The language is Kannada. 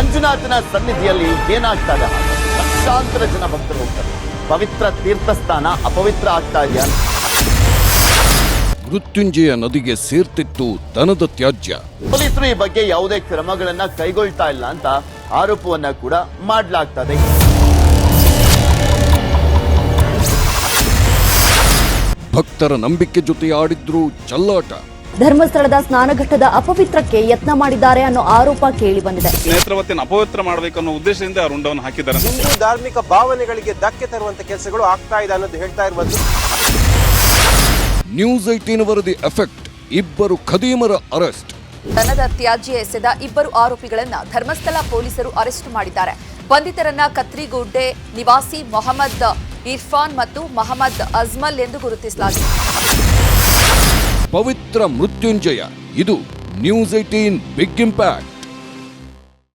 ಮಂಜುನಾಥನ ಸನ್ನಿಧಿಯಲ್ಲಿ ಏನಾಗ್ತಾ ಇದೆ? ಲಕ್ಷಾಂತರ ಜನ ಭಕ್ತರು ಹೋಗ್ತಾರೆ. ಪವಿತ್ರ ತೀರ್ಥಸ್ಥಾನ ಅಪವಿತ್ರ ಆಗ್ತಾ ಇದೆಯಾ? ಮೃತ್ಯುಂಜಯ ನದಿಗೆ ಸೇರ್ತಿತ್ತು ದನದ ತ್ಯಾಜ್ಯ. ಪೊಲೀಸರು ಈ ಬಗ್ಗೆ ಯಾವುದೇ ಕ್ರಮಗಳನ್ನ ಕೈಗೊಳ್ತಾ ಇಲ್ಲ ಅಂತ ಆರೋಪವನ್ನ ಕೂಡ ಮಾಡಲಾಗ್ತದೆ. ಭಕ್ತರ ನಂಬಿಕೆ ಜೊತೆ ಆಡಿದ್ರು ಚಲ್ಲಾಟ. ಧರ್ಮಸ್ಥಳದ ಸ್ನಾನಘಟ್ಟದ ಅಪವಿತ್ರಕ್ಕೆ ಯತ್ನ ಮಾಡಿದ್ದಾರೆ ಅನ್ನೋ ಆರೋಪ ಕೇಳಿ ಬಂದಿದೆ. ನೇತ್ರಾವತಿಯನ್ನು ಅಪವಿತ್ರ ಮಾಡಬೇಕು ಅನ್ನೋ ಉದ್ದೇಶದಿಂದ ಆ ರುಂಡವನ್ನು ಹಾಕಿದ್ದಾರೆ. ಹಿಂದೂ ಧಾರ್ಮಿಕ ಭಾವನೆಗಳಿಗೆ ಧಕ್ಕೆ ತರುವಂತ ಕೆಲಸಗಳು ಆಗ್ತಾ ಇದೆ ಅನ್ನೋದು ಹೇಳ್ತಾ ಇರುವುದು. ನ್ಯೂಸ್ 18 ವರದಿ ಎಫೆಕ್ಟ್. ಇಬ್ಬರು ಖದೀಮರ ಅರೆಸ್ಟ್. ದನದ ತ್ಯಾಜ್ಯ ಎಸೆದ ಇಬ್ಬರು ಆರೋಪಿಗಳನ್ನ ಧರ್ಮಸ್ಥಳ ಪೊಲೀಸರು ಅರೆಸ್ಟ್ ಮಾಡಿದ್ದಾರೆ. ಬಂಧಿತರನ್ನ ಕತ್ರಿಗುಡ್ಡೆ ನಿವಾಸಿ ಮೊಹಮ್ಮದ್ ಇರ್ಫಾನ್ ಮತ್ತು ಮೊಹಮ್ಮದ್ ಅಜ್ಮಲ್ ಎಂದು ಗುರುತಿಸಲಾಗಿದೆ. ಪವಿತ್ರ ಮೃತ್ಯುಂಜಯ. ಇದು ನ್ಯೂಸ್ 18 ಬಿಗ್ ಇಂಪ್ಯಾಕ್ಟ್.